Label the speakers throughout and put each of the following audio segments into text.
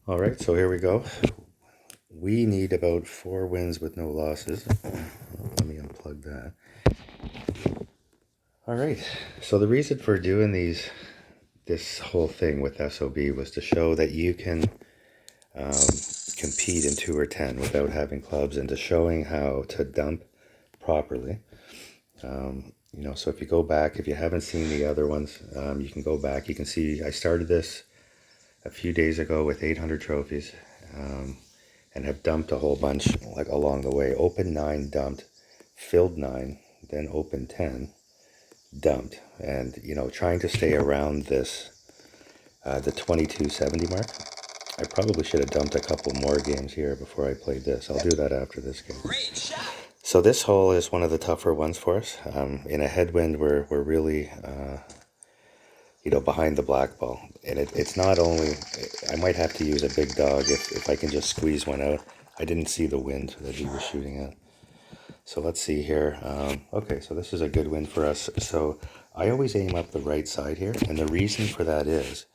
Speaker 1: All right, so here we go. We need about 4 wins with no losses. Let me unplug that. All right, so the reason for doing this whole thing with SOB was to show that you can compete in 2 or 10 without having clubs, and to showing how to dump properly. So if you go back, if you haven't seen the other ones, you can go back. You can see I started this a few days ago with 800 trophies, and have dumped a whole bunch like along the way. Opened 9, dumped, filled 9, then opened 10, dumped, and trying to stay around this the 2270 mark. I probably should have dumped a couple more games here before I played this. I'll do that after this game. So this hole is one of the tougher ones for us. In a headwind, we're really behind the black ball, and it's not only. I might have to use a big dog if I can just squeeze one out. I didn't see the wind that he was shooting at. So let's see here. Okay, so this is a good win for us. So I always aim up the right side here, and the reason for that is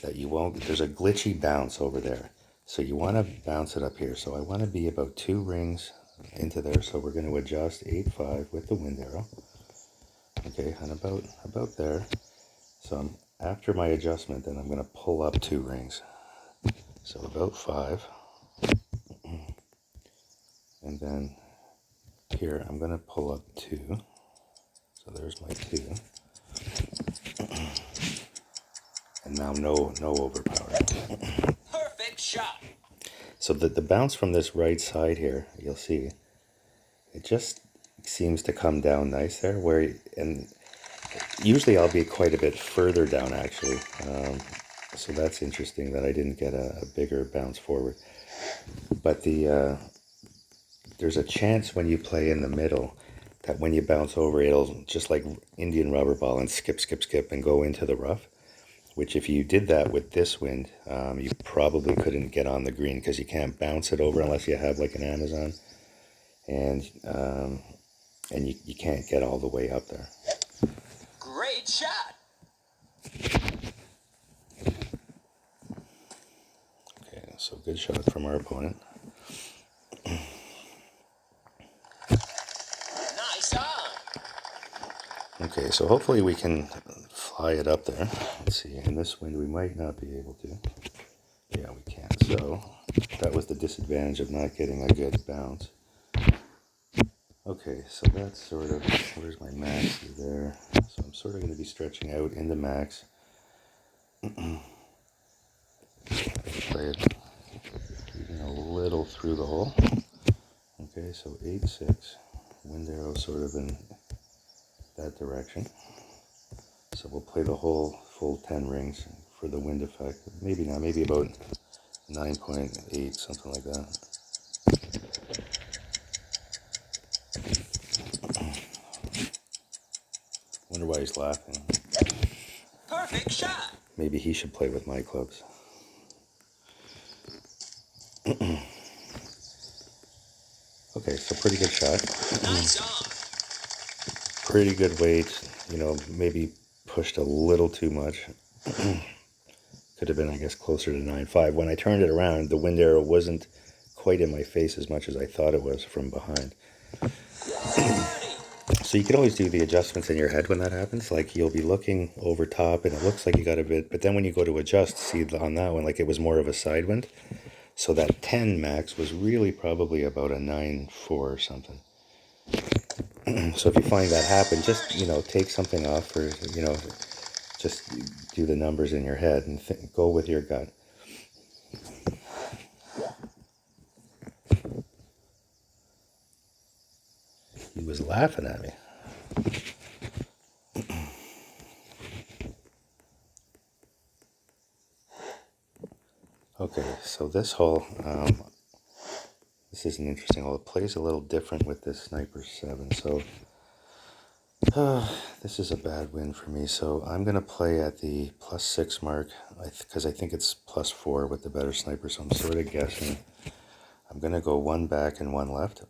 Speaker 1: that you won't. There's a glitchy bounce over there, so you want to bounce it up here. So I want to be about 2 rings into there. So we're going to adjust 8-5 with the wind arrow. Okay, and about there. So after my adjustment, then I'm going to pull up 2 rings. So about 5, and then here I'm going to pull up 2. So there's my 2. And now no overpower. Perfect shot. So the bounce from this right side here, you'll see, it just seems to come down nice there. And usually I'll be quite a bit further down actually. So that's interesting that I didn't get a bigger bounce forward. But there's a chance when you play in the middle that when you bounce over, it'll just like Indian rubber ball and skip and go into the rough. Which if you did that with this wind, you probably couldn't get on the green because you can't bounce it over unless you have like an Amazon, and you can't get all the way up there. Great shot. Okay, so good shot from our opponent. Nice on. Okay, so hopefully we can fly it up there. Let's see, in this wind we might not be able to. Yeah, we can. So that was the disadvantage of not getting a good bounce. Okay, so that's sort of, where's my max there? So I'm sort of going to be stretching out into max. Play it even a little through the hole. Okay, so 8-6, wind arrow sort of in that direction. So we'll play the whole full 10 rings for the wind effect. Maybe not, maybe about 9.8, something like that. Wonder why he's laughing. Perfect shot. Maybe he should play with my clubs. Okay, so pretty good shot. Nice on. Pretty good weight. Maybe pushed a little too much. Could have been, I guess, closer to 9.5. When I turned it around, the wind arrow wasn't quite in my face as much as I thought it was from behind. So you can always do the adjustments in your head when that happens. Like you'll be looking over top and it looks like you got a bit, but then when you go to adjust, see on that one, like it was more of a side wind. So that 10 max was really probably about a 9.4 or something. So if you find that happen, just, take something off, or, just do the numbers in your head and go with your gut. He was laughing at me. Okay, so this hole, this is an interesting hole. It plays a little different with this Sniper 7. So this is a bad win for me. So I'm going to play at the +6 mark because I think it's +4 with the better Sniper. So I'm sort of guessing. I'm going to go 1 back and 1 left.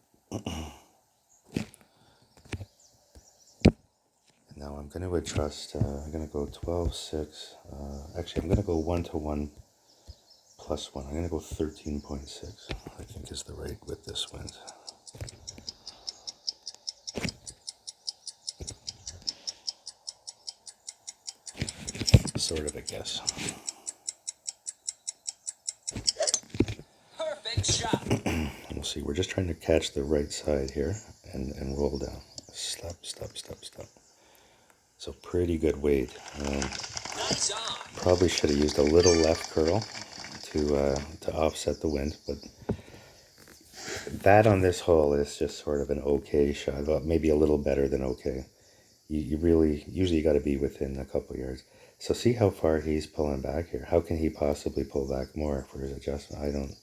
Speaker 1: Now I'm going to adjust. I'm going to go 12-6. Actually, I'm going to go 1 to 1 +1. I'm going to go 13.6, I think is the right with this wind. Sort of a guess.
Speaker 2: Perfect shot.
Speaker 1: We'll see. We're just trying to catch the right side here and roll down. Stop. So pretty good weight.
Speaker 2: Nice on.
Speaker 1: Probably should have used a little left curl to offset the wind, but that on this hole is just sort of an okay shot. Well, maybe a little better than okay. You really, usually you got to be within a couple yards. So see how far he's pulling back here. How can he possibly pull back more for his adjustment? I don't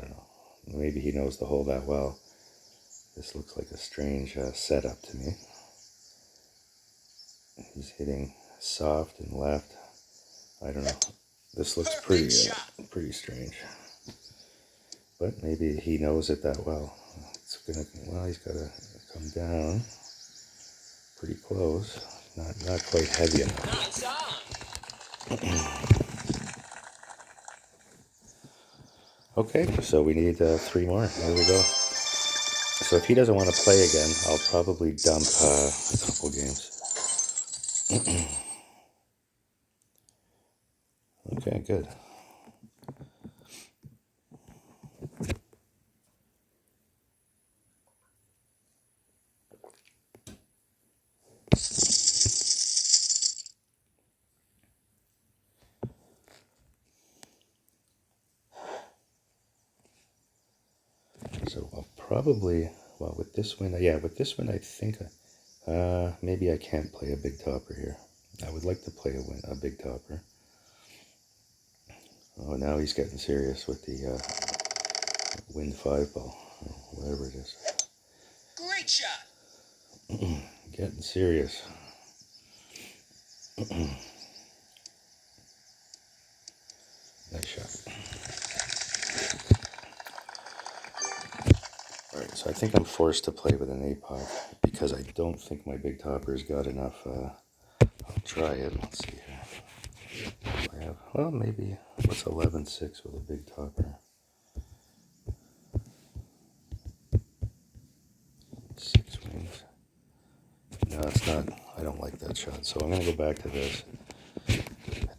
Speaker 1: know. Maybe he knows the hole that well. This looks like a strange setup to me. He's hitting soft and left. I don't know. This looks pretty strange. But maybe he knows it that well. Well, he's got to come down pretty close. Not quite heavy enough.
Speaker 2: Nice on.
Speaker 1: Okay, so we need 3 more. There we go. So if he doesn't want to play again, I'll probably dump a couple games. Okay, good. So I'll probably, well, with this one, I think maybe I can't play a big topper here. I would like to play a big topper. Oh, now he's getting serious with the wind 5 ball, or whatever it is.
Speaker 2: Great shot.
Speaker 1: Getting serious. Nice shot. Alright, so I think I'm forced to play with an APOC because I don't think my big topper's got enough. I'll try it. Let's see here. I have, well, maybe, what's 11.6 with a big topper? 6 wings. No, it's not. I don't like that shot. So I'm going to go back to this. I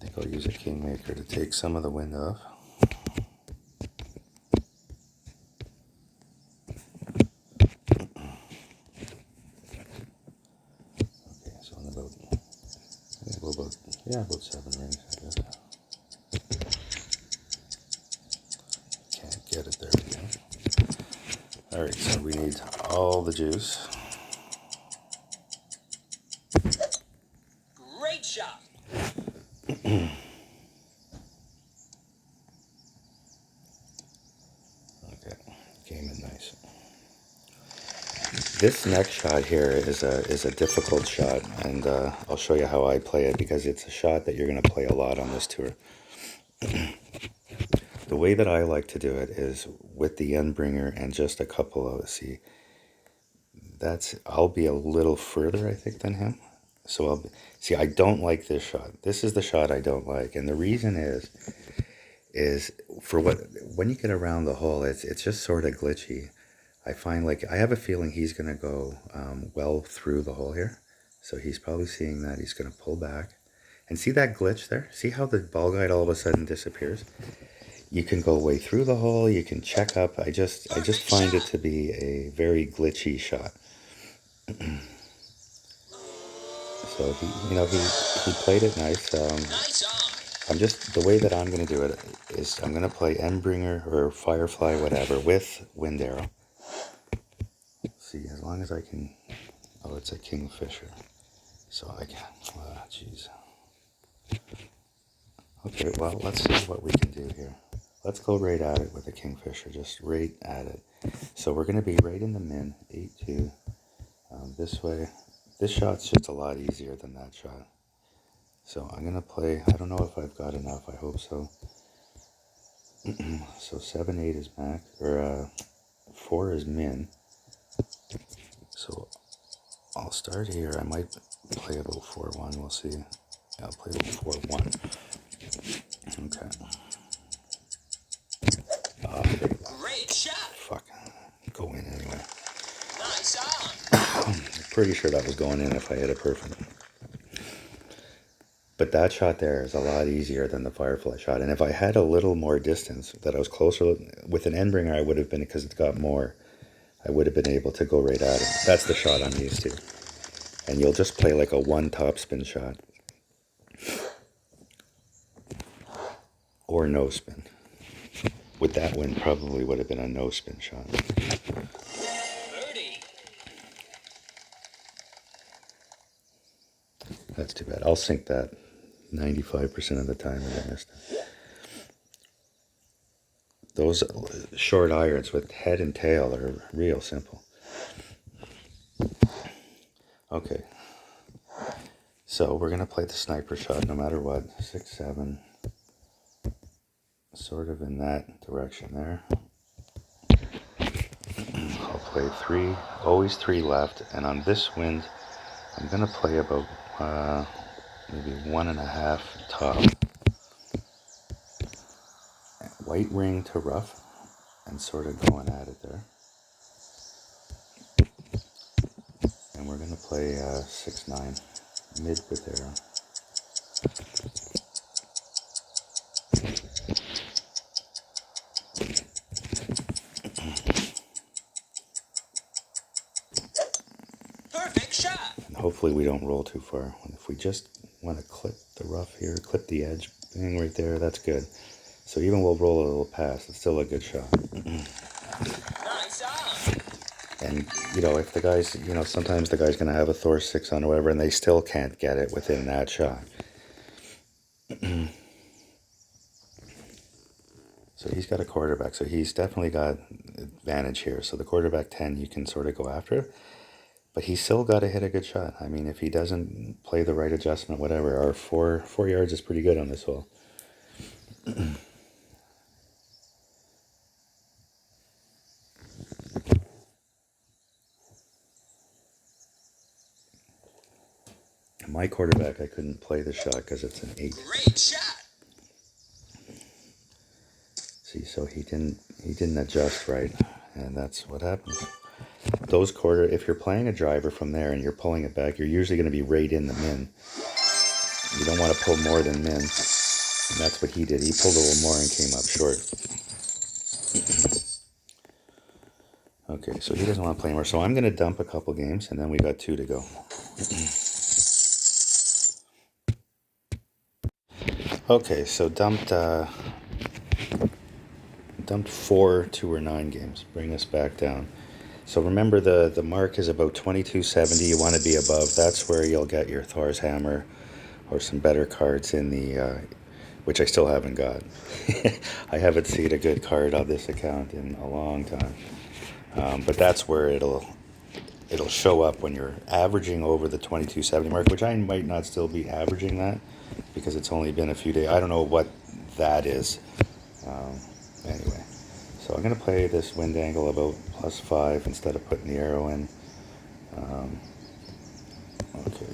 Speaker 1: think I'll use a kingmaker to take some of the wind off. Okay, so in about 7 rings, I guess. Can't get it there again. Alright, so we need all the juice.
Speaker 2: Great shot.
Speaker 1: Okay, came in nice. This next shot here is a difficult shot, and I'll show you how I play it because it's a shot that you're going to play a lot on this tour. The way that I like to do it is with the Endbringer and just a couple of, see, I'll be a little further, I think, than him. So I don't like this shot. This is the shot I don't like, and the reason is for when you get around the hole, it's just sort of glitchy. I find I have a feeling he's going to go well through the hole here. So he's probably seeing that. He's going to pull back. And see that glitch there? See how the ball guide all of a sudden disappears? You can go way through the hole. You can check up. I just find it to be a very glitchy shot. So he played it nice. The way that I'm going to do it is I'm going to play Endbringer or Firefly, whatever, with Wind Arrow. See, as long as I can, oh, it's a Kingfisher. So I can, jeez. Okay, well, let's see what we can do here. Let's go right at it with a Kingfisher, just right at it. So we're going to be right in the min, 8-2, this way. This shot's just a lot easier than that shot. So I'm going to play, I don't know if I've got enough, I hope so. So 7-8 is max, or 4 is min. So I'll start here. I might play about 4-1, we'll see. Yeah, I'll play about 4-1. Okay. Pretty sure that was going in if I hit it perfect. But that shot there is a lot easier than the firefly shot. And if I had a little more distance, that I was closer with an end ringer, I would have been, because it's got more, I would have been able to go right at it. That's the shot I'm used to. And you'll just play like a one topspin shot. Or no spin. With that wind, probably would have been a no spin shot.
Speaker 2: Birdie.
Speaker 1: That's too bad. I'll sink that 95% of the time that I missed it. Those short irons with head and tail are real simple. Okay. So we're going to play the sniper shot no matter what. 6, 7. Sort of in that direction there. I'll play 3. Always 3 left. And on this wind, I'm going to play about maybe 1.5 top. White ring to rough. And sort of going at it there. And we're going to play 6, 9. Mid with arrow.
Speaker 2: Perfect shot.
Speaker 1: And hopefully we don't roll too far. If we just want to clip the rough here, clip the edge, bang right there, that's good. So even we'll roll a little past, it's still a good shot.
Speaker 2: Nice on.
Speaker 1: And, you know, if the guy's, you know, sometimes the guy's going to have a Thor 6 on or whatever, and they still can't get it within that shot. So he's got a quarterback, so he's definitely got advantage here. So the quarterback 10, you can sort of go after it. But he's still got to hit a good shot. I mean, if he doesn't play the right adjustment, whatever, our 4 yards is pretty good on this hole. My quarterback, I couldn't play the shot because it's an 8.
Speaker 2: Great shot.
Speaker 1: See, so he didn't adjust right, and that's what happens. Those if you're playing a driver from there and you're pulling it back, you're usually going to be right in the min. You don't want to pull more than min, and that's what he did. He pulled a little more and came up short. Okay, so he doesn't want to play more. So I'm going to dump a couple games, and then we got 2 to go. Okay, so dumped 4 2 or 9 games. Bring us back down. So remember the mark is about 2270. You want to be above. That's where you'll get your Thor's hammer or some better cards in the, which I still haven't got. I haven't seen a good card on this account in a long time. But that's where it'll show up when you're averaging over the 2270 mark, which I might not still be averaging that because it's only been a few days. I don't know what that is. Anyway, so I'm going to play this wind angle about +5 instead of putting the arrow in. Okay,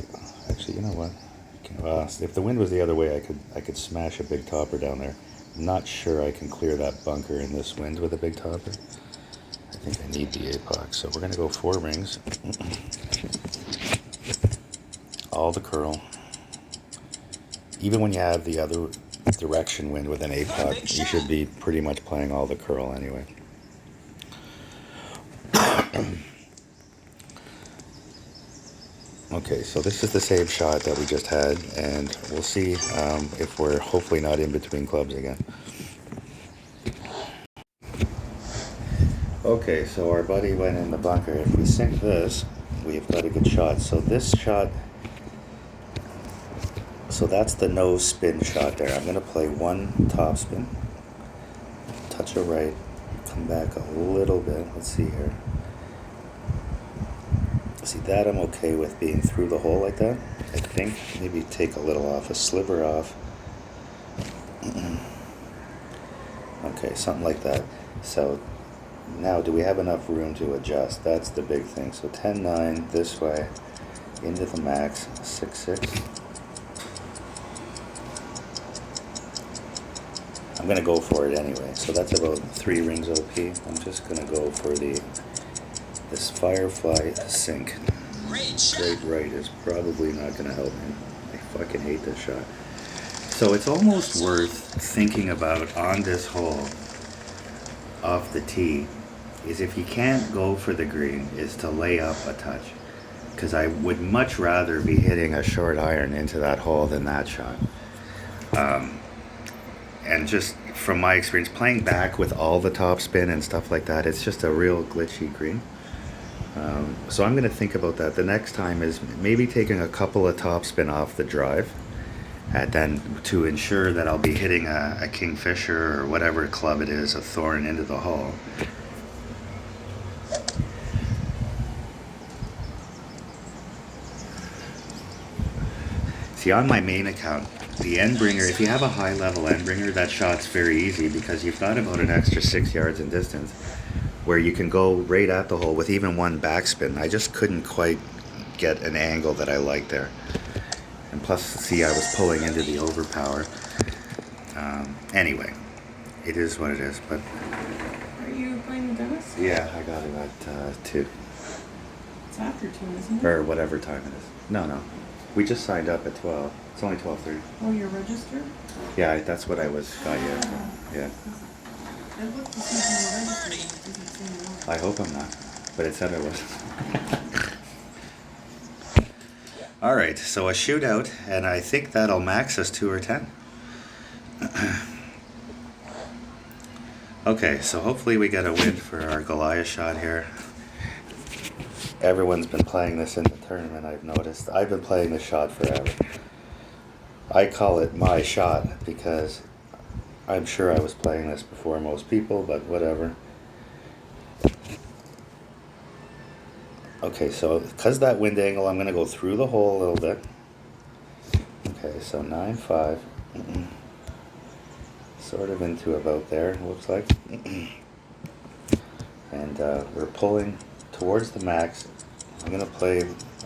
Speaker 1: actually, you know what? If the wind was the other way, I could smash a big topper down there. I'm not sure I can clear that bunker in this wind with a big topper. I think I need the apox, so we're going to go 4 rings. All the curl. Even when you have the other direction wind with an apox, you should be pretty much playing all the curl anyway. Okay, so this is the same shot that we just had, and we'll see if we're hopefully not in between clubs again. Okay, so our buddy went in the bunker. If we sink this, we've got a good shot. So this shot, so that's the no spin shot there. I'm going to play 1 top spin, touch a right, come back a little bit. Let's see here. See, that I'm okay with being through the hole like that. I think maybe take a little off, a sliver off. Okay, something like that. So now, do we have enough room to adjust? That's the big thing. So 10-9 this way, into the max, 6-6. I'm going to go for it anyway. So that's about 3 rings OP. I'm just going to go for this Firefly sink.
Speaker 2: Great shot.
Speaker 1: Great right is probably not going to help me. I fucking hate this shot. So it's almost worth thinking about on this hole off the tee is if you can't go for the green is to lay up a touch. Because I would much rather be hitting a short iron into that hole than that shot. And just from my experience playing back with all the topspin and stuff like that, it's just a real glitchy green. So I'm going to think about that. The next time is maybe taking a couple of topspin off the drive, and then to ensure that I'll be hitting a kingfisher or whatever club it is, a thorn into the hole. See, on my main account, the end bringer, if you have a high level end bringer, that shot's very easy because you've got about an extra 6 yards in distance where you can go right at the hole with even one backspin. I just couldn't quite get an angle that I liked there. And plus, see, I was pulling into the overpower. Anyway, it is what it is, but...
Speaker 3: Are you playing with Dennis?
Speaker 1: Yeah, I got it at 2.
Speaker 3: It's after 2, isn't it?
Speaker 1: Or whatever time it is. No. We just signed up at 12. It's only 12:30.
Speaker 3: Oh, you're registered?
Speaker 1: Yeah, that's what I got you. Yeah.
Speaker 3: It looked to see if you were registered, but it doesn't seem you are.
Speaker 1: I hope I'm not, but it said I was. All right, so a shootout, and I think that'll max us 2 or 10. Okay, so hopefully we get a win for our Goliath shot here. Everyone's been playing this in the tournament, I've noticed. I've been playing this shot forever. I call it my shot because I'm sure I was playing this before most people, but whatever. Okay, so because that wind angle, I'm going to go through the hole a little bit. Okay, so 9-5. Sort of into about there, it looks like. And we're pulling towards the max. I'm going to play,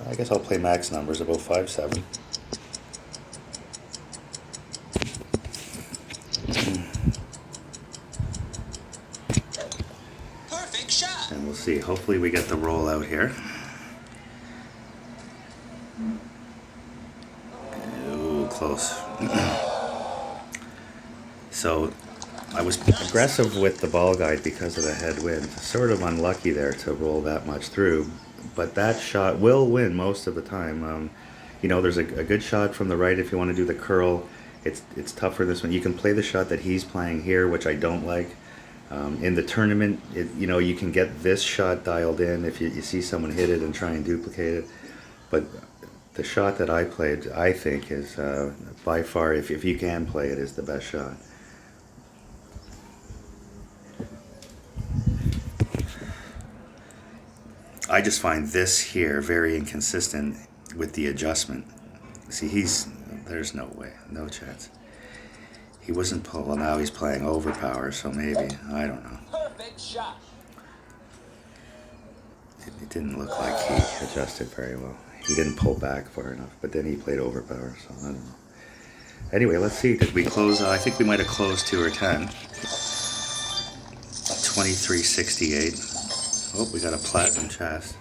Speaker 1: I guess I'll play max numbers, about 5-7.
Speaker 2: Perfect shot.
Speaker 1: And we'll see. Hopefully we get the roll out here. Ooh, close. So I was aggressive with the ball guide because of the headwind. Sort of unlucky there to roll that much through. But that shot will win most of the time. You know, there's a good shot from the right if you want to do the curl. It's tougher this one. You can play the shot that he's playing here, which I don't like. In the tournament, you know, you can get this shot dialed in if you see someone hit it and try and duplicate it. But the shot that I played, I think, is by far, if you can play it, is the best shot. I just find this here very inconsistent with the adjustment. See, there's no way, no chance. He wasn't well, now he's playing overpower, so maybe, I don't know.
Speaker 2: Perfect shot.
Speaker 1: It didn't look like he adjusted very well. He didn't pull back far enough, but then he played overpower, so I don't know. Anyway, let's see, did we close, I think we might have closed 2 or 10. 23.68. Oh, we got a platinum chest.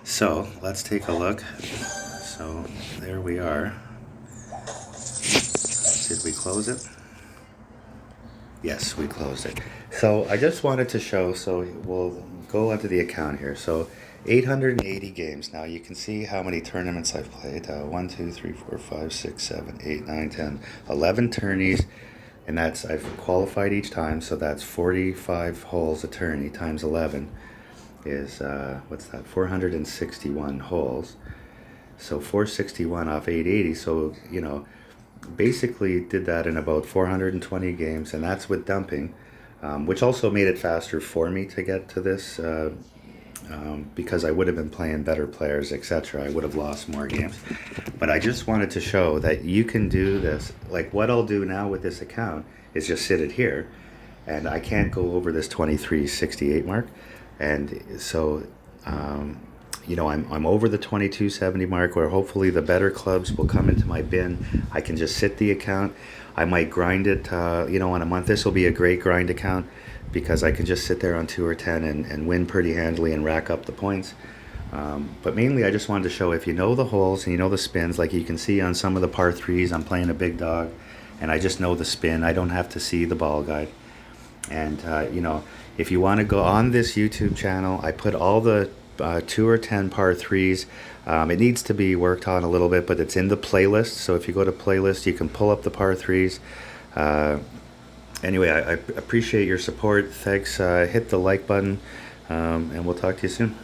Speaker 1: So, let's take a look. So, there we are. Did we close it? Yes, we closed it. So, I just wanted to show, so we'll go onto the account here. So, 880 games. Now, you can see how many tournaments I've played. 1, 2, 3, 4, 5, 6, 7, 8, 9, 10, 11 tourneys. And that's, I've qualified each time, so that's 45 holes a tourney times 11 is, what's that, 461 holes. So 461 off 880, so, you know, basically did that in about 420 games, and that's with dumping, which also made it faster for me to get to this, because I would have been playing better players, etc. I would have lost more games. But I just wanted to show that you can do this. Like what I'll do now with this account is just sit it here, and I can't go over this 23.68 mark. And so, you know, I'm over the 22.70 mark, where hopefully the better clubs will come into my bin. I can just sit the account. I might grind it, you know, on a month. This will be a great grind account because I can just sit there on 2 or 10 and win pretty handily and rack up the points. But mainly I just wanted to show, if you know the holes and you know the spins, like you can see on some of the par 3s, I'm playing a big dog and I just know the spin. I don't have to see the ball guide. And you know, if you want to go on this YouTube channel, I put all the 2 or 10 par 3s. It needs to be worked on a little bit, but it's in the playlist. So if you go to playlist, you can pull up the par 3s. Anyway, I appreciate your support. Thanks. Hit the like button, and we'll talk to you soon.